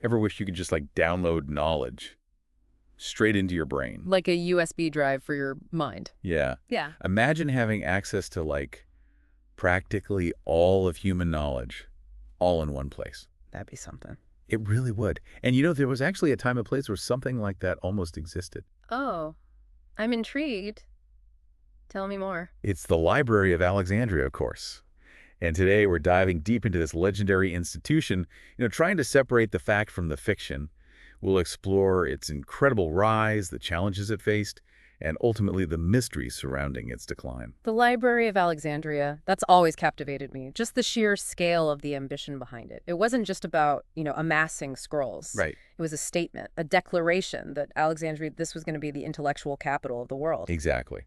Ever wish you could just, like, download knowledge straight into your brain? Like a USB drive for your mind. Yeah. Yeah. Imagine having access to, like, practically all of human knowledge all in one place. That'd be something. It really would. And there was actually a time and place where something like that almost existed. Oh, I'm intrigued. Tell me more. It's the Library of Alexandria, of course. And today we're diving deep into this legendary institution, trying to separate the fact from the fiction. We'll explore its incredible rise, the challenges it faced, and ultimately the mystery surrounding its decline. The Library of Alexandria, that's always captivated me. Just the sheer scale of the ambition behind it. It wasn't just about, amassing scrolls. Right. It was a statement, a declaration that Alexandria, this was going to be the intellectual capital of the world. Exactly.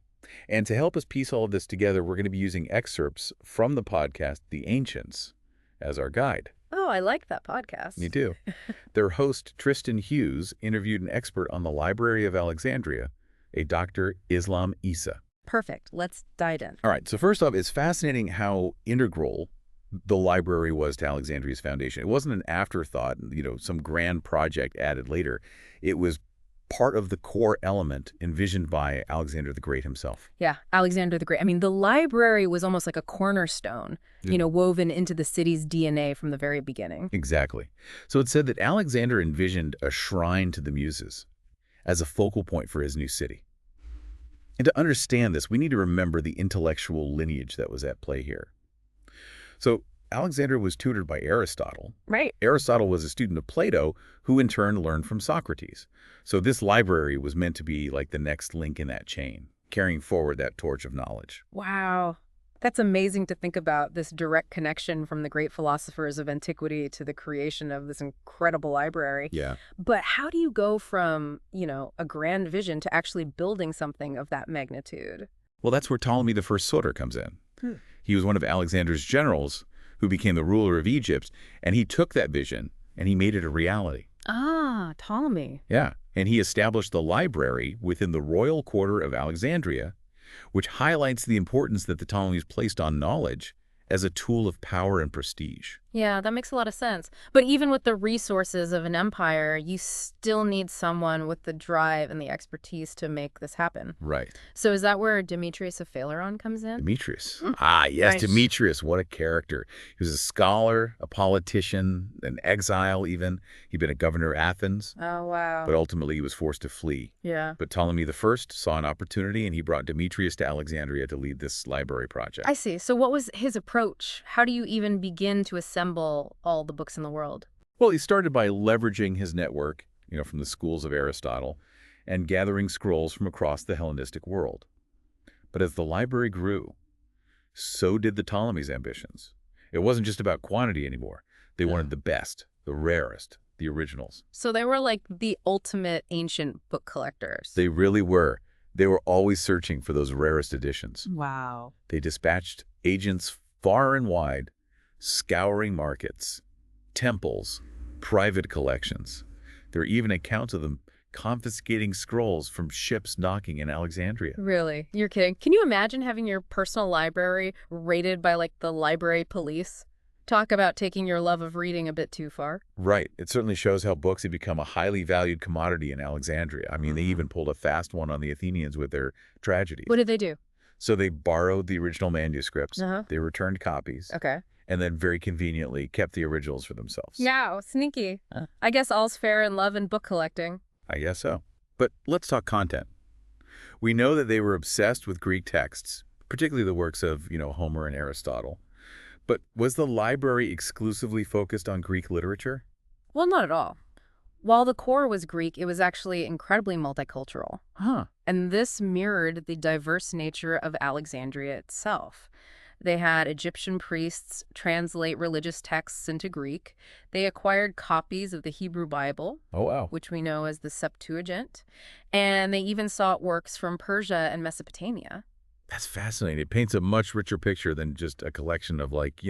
And to help us piece all of this together, we're going to be using excerpts from the podcast, The Ancients, as our guide. Oh, I like that podcast. Me too. Their host, Tristan Hughes, interviewed an expert on the Library of Alexandria, a Dr. Islam Issa. Perfect. Let's dive in. All right. So first off, it's fascinating how integral the library was to Alexandria's foundation. It wasn't an afterthought, some grand project added later. It was part of the core element envisioned by Alexander the Great himself. Yeah, Alexander the Great. I mean, the library was almost like a cornerstone, woven into the city's DNA from the very beginning. Exactly. So it's said that Alexander envisioned a shrine to the Muses as a focal point for his new city. And to understand this, we need to remember the intellectual lineage that was at play here. So Alexander was tutored by Aristotle. Right. Aristotle was a student of Plato, who in turn learned from Socrates. So this library was meant to be like the next link in that chain, carrying forward that torch of knowledge. Wow. That's amazing to think about, this direct connection from the great philosophers of antiquity to the creation of this incredible library. Yeah. But how do you go from, a grand vision to actually building something of that magnitude? Well, that's where Ptolemy the First Soter comes in. He was one of Alexander's generals who became the ruler of Egypt, and he took that vision and he made it a reality. Ah, Ptolemy. Yeah, and he established the library within the royal quarter of Alexandria, which highlights the importance that the Ptolemies placed on knowledge as a tool of power and prestige. Yeah, that makes a lot of sense. But even with the resources of an empire, you still need someone with the drive and the expertise to make this happen. Right. So is that where Demetrius of Phaleron comes in? Demetrius. Ah, yes, Nice. Demetrius. What a character. He was a scholar, a politician, an exile even. He'd been a governor of Athens, Oh, wow. but ultimately he was forced to flee. Yeah. But Ptolemy I saw an opportunity, and he brought Demetrius to Alexandria to lead this library project. I see. So what was his approach? How do you even begin to assemble all the books in the world? Well, he started by leveraging his network, from the schools of Aristotle, and gathering scrolls from across the Hellenistic world. But as the library grew, so did the Ptolemies' ambitions. It wasn't just about quantity anymore. They wanted the best, the rarest, the originals. So they were like the ultimate ancient book collectors. They really were. They were always searching for those rarest editions. Wow. They dispatched agents far and wide, scouring markets, temples, private collections. There are even accounts of them confiscating scrolls from ships docking in Alexandria. Really? You're kidding. Can you imagine having your personal library raided by like the library police? Talk about taking your love of reading a bit too far. Right. It certainly shows how books had become a highly valued commodity in Alexandria. I mean, they even pulled a fast one on the Athenians with their tragedies. What did they do? So they borrowed the original manuscripts, Uh-huh. they returned copies, Okay. and then very conveniently kept the originals for themselves. Yeah, sneaky. Huh. I guess all's fair in love and book collecting. I guess so. But let's talk content. We know that they were obsessed with Greek texts, particularly the works of, Homer and Aristotle. But was the library exclusively focused on Greek literature? Well, not at all. While the core was Greek, it was actually incredibly multicultural. Huh. And this mirrored the diverse nature of Alexandria itself. They had Egyptian priests translate religious texts into Greek. They acquired copies of the Hebrew Bible, Oh, wow. which we know as the Septuagint. And they even sought works from Persia and Mesopotamia. That's fascinating. It paints a much richer picture than just a collection of, like,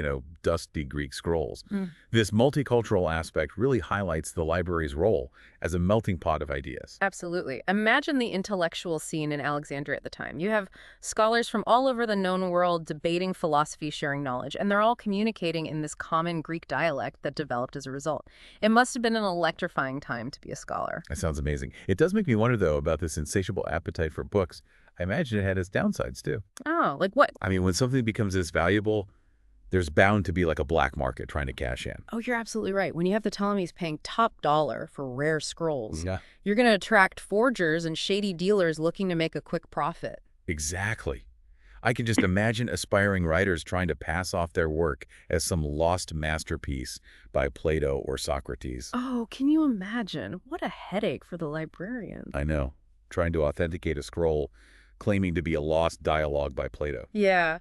dusty Greek scrolls. Mm. This multicultural aspect really highlights the library's role as a melting pot of ideas. Absolutely. Imagine the intellectual scene in Alexandria at the time. You have scholars from all over the known world debating philosophy, sharing knowledge, and they're all communicating in this common Greek dialect that developed as a result. It must have been an electrifying time to be a scholar. That sounds amazing. It does make me wonder, though, about this insatiable appetite for books. I imagine it had its downsides, too. Oh, like what? I mean, when something becomes this valuable, there's bound to be like a black market trying to cash in. Oh, you're absolutely right. When you have the Ptolemies paying top dollar for rare scrolls, Yeah. you're going to attract forgers and shady dealers looking to make a quick profit. Exactly. I can just imagine aspiring writers trying to pass off their work as some lost masterpiece by Plato or Socrates. Oh, can you imagine? What a headache for the librarian. I know. Trying to authenticate a scroll claiming to be a lost dialogue by Plato. Yeah.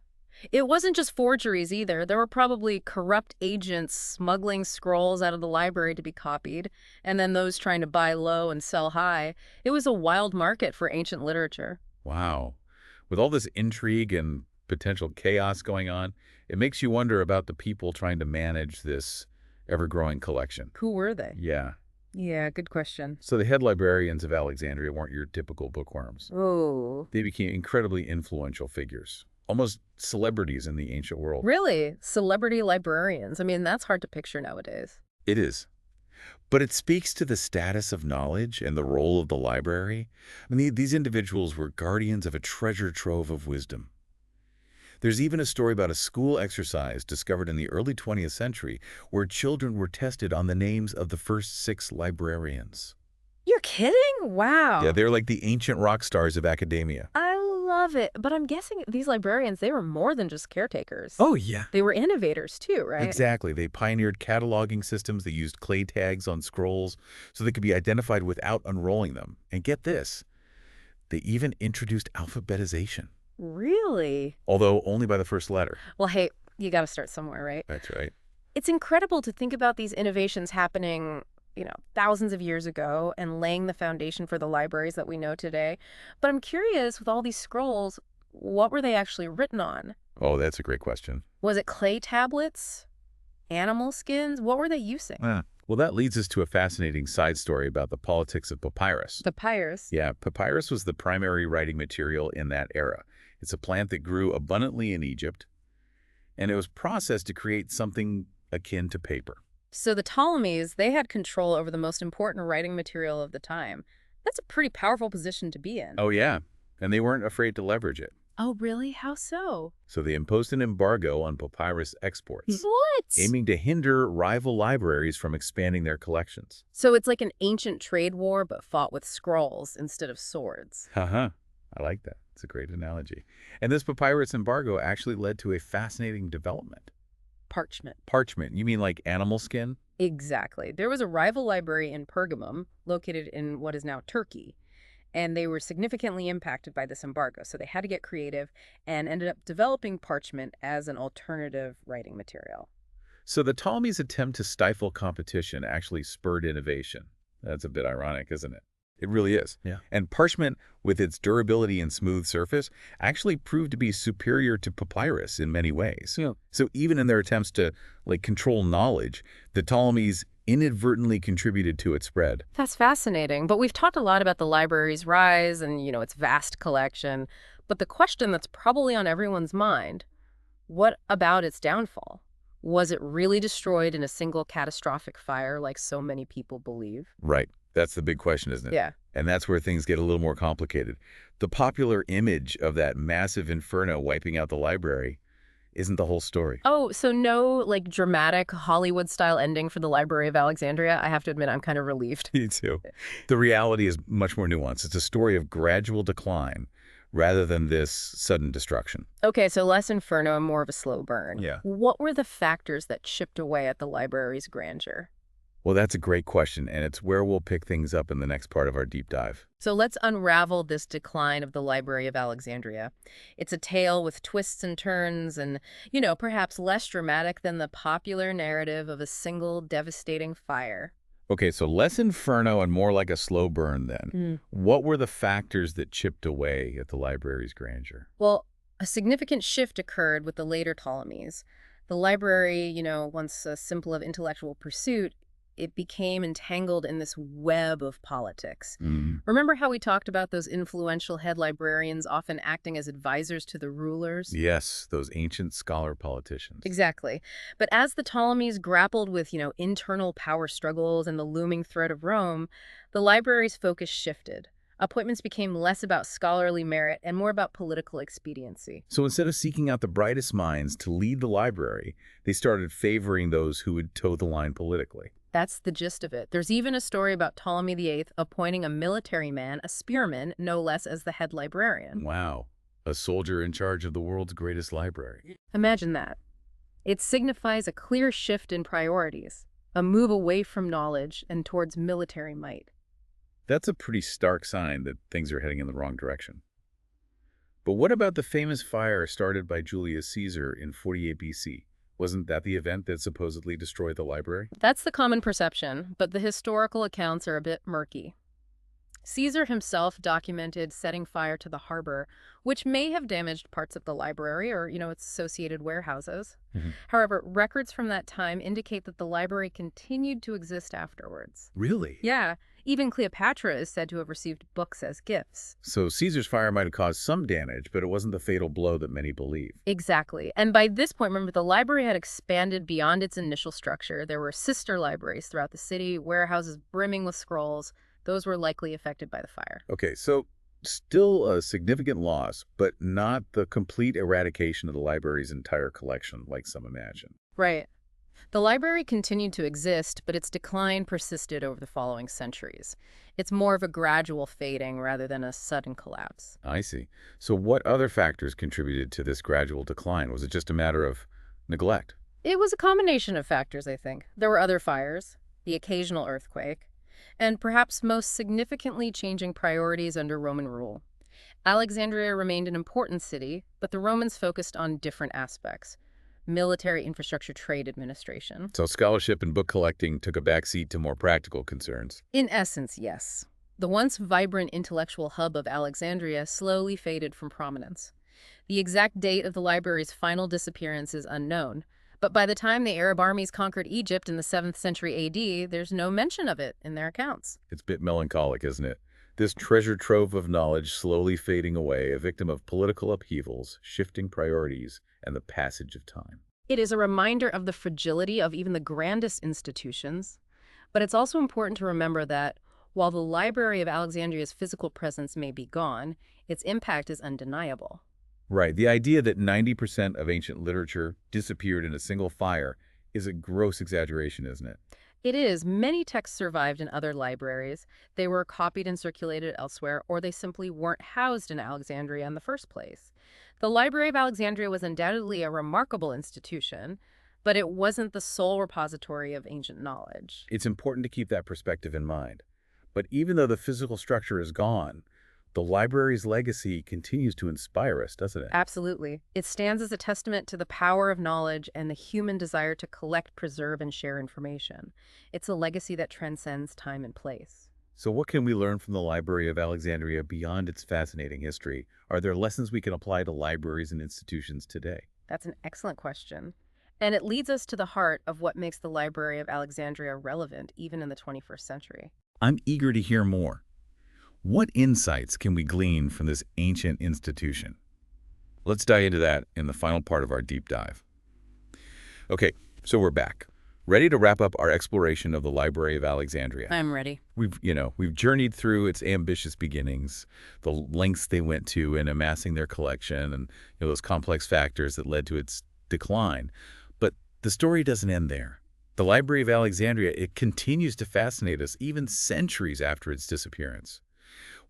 It wasn't just forgeries either. There were probably corrupt agents smuggling scrolls out of the library to be copied, and then those trying to buy low and sell high. It was a wild market for ancient literature. Wow. With all this intrigue and potential chaos going on, it makes you wonder about the people trying to manage this ever-growing collection. Who were they? Yeah. Yeah, good question. So the head librarians of Alexandria weren't your typical bookworms. Oh. They became incredibly influential figures, almost celebrities in the ancient world. Really? Celebrity librarians. I mean, that's hard to picture nowadays. It is. But it speaks to the status of knowledge and the role of the library. I mean, these individuals were guardians of a treasure trove of wisdom. There's even a story about a school exercise discovered in the early 20th century where children were tested on the names of the first 6 librarians. You're kidding? Wow. Yeah, they're like the ancient rock stars of academia. I love it. But I'm guessing these librarians, they were more than just caretakers. Oh, yeah. They were innovators too, right? Exactly. They pioneered cataloging systems that used clay tags on scrolls so they could be identified without unrolling them. And get this, they even introduced alphabetization, Really? although only by the first letter. Well, hey, you got to start somewhere, right? That's right. It's incredible to think about these innovations happening, thousands of years ago and laying the foundation for the libraries that we know today. But I'm curious, with all these scrolls, what were they actually written on? Oh, that's a great question. Was it clay tablets? Animal skins? What were they using? Well, that leads us to a fascinating side story about the politics of papyrus. Papyrus. Yeah, papyrus was the primary writing material in that era. It's a plant that grew abundantly in Egypt, and it was processed to create something akin to paper. So the Ptolemies, they had control over the most important writing material of the time. That's a pretty powerful position to be in. Oh, yeah, and they weren't afraid to leverage it. Oh, really? How so? So they imposed an embargo on papyrus exports, What? aiming to hinder rival libraries from expanding their collections. So it's like an ancient trade war, but fought with scrolls instead of swords. Haha, I like that. It's a great analogy. And this papyrus embargo actually led to a fascinating development. Parchment. Parchment, you mean like animal skin? Exactly. There was a rival library in Pergamum, located in what is now Turkey, and they were significantly impacted by this embargo. So they had to get creative and ended up developing parchment as an alternative writing material. So the Ptolemies' attempt to stifle competition actually spurred innovation. That's a bit ironic, isn't it? It really is. Yeah. And parchment, with its durability and smooth surface, actually proved to be superior to papyrus in many ways. Yeah. So even in their attempts to control knowledge, the Ptolemies inadvertently contributed to its spread. That's fascinating. But we've talked a lot about the library's rise and, its vast collection. But the question that's probably on everyone's mind, what about its downfall? Was it really destroyed in a single catastrophic fire like so many people believe? Right. That's the big question, isn't it? Yeah. And that's where things get a little more complicated. The popular image of that massive inferno wiping out the library isn't the whole story. Oh, so no, dramatic Hollywood-style ending for the Library of Alexandria? I have to admit, I'm kind of relieved. Me too. The reality is much more nuanced. It's a story of gradual decline rather than this sudden destruction. Okay, so less inferno and more of a slow burn. Yeah. What were the factors that chipped away at the library's grandeur? Well, that's a great question, and it's where we'll pick things up in the next part of our deep dive. So let's unravel this decline of the Library of Alexandria. It's a tale with twists and turns and, perhaps less dramatic than the popular narrative of a single devastating fire. Okay, so less inferno and more like a slow burn then. What were the factors that chipped away at the library's grandeur? Well, A significant shift occurred with the later Ptolemies. The library, once a symbol of intellectual pursuit, it became entangled in this web of politics. Mm. Remember how we talked about those influential head librarians often acting as advisors to the rulers? Yes, those ancient scholar politicians. Exactly. But as the Ptolemies grappled with, internal power struggles and the looming threat of Rome, the library's focus shifted. Appointments became less about scholarly merit and more about political expediency. So instead of seeking out the brightest minds to lead the library, they started favoring those who would toe the line politically. That's the gist of it. There's even a story about Ptolemy VIII appointing a military man, a spearman, no less, as the head librarian. Wow, a soldier in charge of the world's greatest library. Imagine that. It signifies a clear shift in priorities, a move away from knowledge and towards military might. That's a pretty stark sign that things are heading in the wrong direction. But what about the famous fire started by Julius Caesar in 48 BC? Wasn't that the event that supposedly destroyed the library? That's the common perception, but the historical accounts are a bit murky. Caesar himself documented setting fire to the harbor, which may have damaged parts of the library or, its associated warehouses. Mhm. However, records from that time indicate that the library continued to exist afterwards. Really? Yeah, even Cleopatra is said to have received books as gifts. So Caesar's fire might have caused some damage, but it wasn't the fatal blow that many believe. Exactly. And by this point, remember, the library had expanded beyond its initial structure. There were sister libraries throughout the city, warehouses brimming with scrolls. Those were likely affected by the fire. Okay, so still a significant loss, but not the complete eradication of the library's entire collection, like some imagine. Right. The library continued to exist, but its decline persisted over the following centuries. It's more of a gradual fading rather than a sudden collapse. I see. So what other factors contributed to this gradual decline? Was it just a matter of neglect? It was a combination of factors, I think. There were other fires, the occasional earthquake, and perhaps most significantly changing priorities under Roman rule. Alexandria remained an important city, but the Romans focused on different aspects: military infrastructure, trade administration. So scholarship and book collecting took a backseat to more practical concerns. In essence, yes. The once vibrant intellectual hub of Alexandria slowly faded from prominence. The exact date of the library's final disappearance is unknown, but by the time the Arab armies conquered Egypt in the 7th century AD, there's no mention of it in their accounts. It's a bit melancholic, isn't it? This treasure trove of knowledge slowly fading away, a victim of political upheavals, shifting priorities, and the passage of time. It is a reminder of the fragility of even the grandest institutions, but it's also important to remember that while the Library of Alexandria's physical presence may be gone, its impact is undeniable. Right. The idea that 90% of ancient literature disappeared in a single fire is a gross exaggeration, isn't it? It is. Many texts survived in other libraries. They were copied and circulated elsewhere, or they simply weren't housed in Alexandria in the first place. The Library of Alexandria was undoubtedly a remarkable institution, but it wasn't the sole repository of ancient knowledge. It's important to keep that perspective in mind. But even though the physical structure is gone, the library's legacy continues to inspire us, doesn't it? Absolutely. It stands as a testament to the power of knowledge and the human desire to collect, preserve, and share information. It's a legacy that transcends time and place. So what can we learn from the Library of Alexandria beyond its fascinating history? Are there lessons we can apply to libraries and institutions today? That's an excellent question. And it leads us to the heart of what makes the Library of Alexandria relevant even in the 21st century. I'm eager to hear more. What insights can we glean from this ancient institution? Let's dive into that in the final part of our deep dive. Okay, so we're back, ready to wrap up our exploration of the Library of Alexandria. I'm ready. We've journeyed through its ambitious beginnings, the lengths they went to in amassing their collection, and those complex factors that led to its decline. But the story doesn't end there. The Library of Alexandria, it continues to fascinate us even centuries after its disappearance.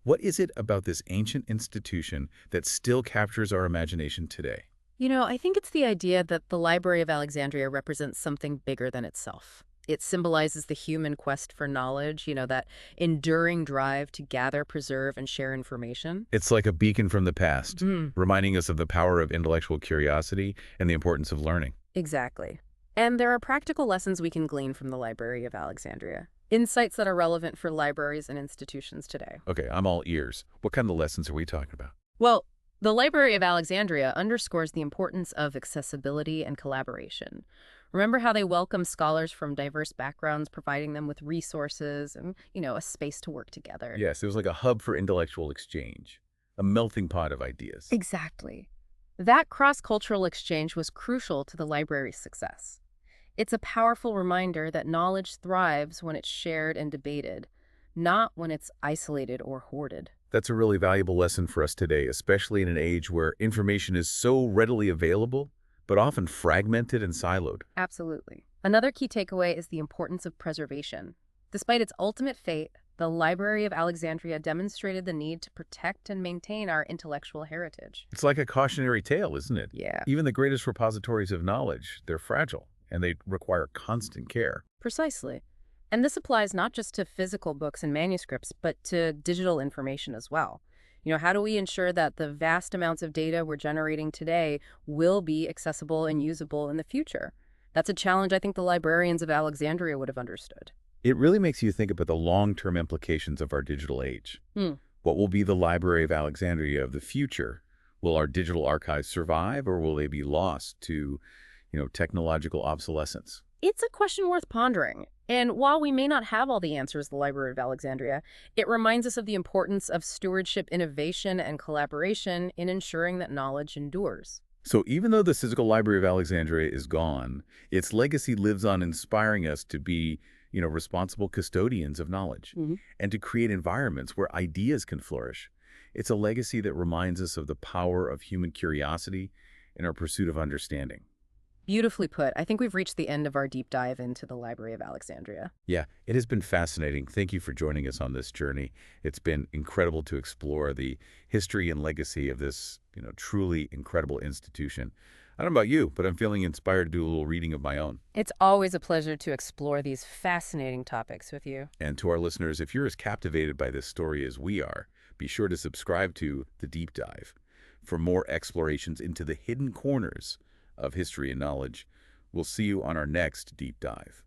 What is it about this ancient institution that still captures our imagination today? I think it's the idea that the Library of Alexandria represents something bigger than itself. It symbolizes the human quest for knowledge, that enduring drive to gather, preserve, and share information. It's like a beacon from the past, reminding us of the power of intellectual curiosity and the importance of learning. Exactly. And there are practical lessons we can glean from the Library of Alexandria. Insights that are relevant for libraries and institutions today. Okay, I'm all ears. What kind of lessons are we talking about? Well, The Library of Alexandria underscores the importance of accessibility and collaboration. Remember how they welcome scholars from diverse backgrounds, providing them with resources and, a space to work together. Yes, it was like a hub for intellectual exchange, a melting pot of ideas. Exactly. That cross-cultural exchange was crucial to the library's success. It's a powerful reminder that knowledge thrives when it's shared and debated, not when it's isolated or hoarded. That's a really valuable lesson for us today, especially in an age where information is so readily available, but often fragmented and siloed. Absolutely. Another key takeaway is the importance of preservation. Despite its ultimate fate, the Library of Alexandria demonstrated the need to protect and maintain our intellectual heritage. It's like a cautionary tale, isn't it? Yeah. Even the greatest repositories of knowledge, they're fragile, and they require constant care. Precisely. And this applies not just to physical books and manuscripts, but to digital information as well. How do we ensure that the vast amounts of data we're generating today will be accessible and usable in the future? That's a challenge I think the librarians of Alexandria would have understood. It really makes you think about the long-term implications of our digital age. Hmm. What will be the Library of Alexandria of the future? Will our digital archives survive, or will they be lost to, technological obsolescence? It's a question worth pondering. And while we may not have all the answers at the Library of Alexandria, it reminds us of the importance of stewardship, innovation, and collaboration in ensuring that knowledge endures. So even though the physical Library of Alexandria is gone, its legacy lives on inspiring us to be, responsible custodians of knowledge Mhm. and to create environments where ideas can flourish. It's a legacy that reminds us of the power of human curiosity in our pursuit of understanding. Beautifully put. I think we've reached the end of our deep dive into the Library of Alexandria. Yeah, it has been fascinating. Thank you for joining us on this journey. It's been incredible to explore the history and legacy of this, truly incredible institution. I don't know about you, but I'm feeling inspired to do a little reading of my own. It's always a pleasure to explore these fascinating topics with you. And to our listeners, if you're as captivated by this story as we are, be sure to subscribe to The Deep Dive for more explorations into the hidden corners of history and knowledge. We'll see you on our next deep dive.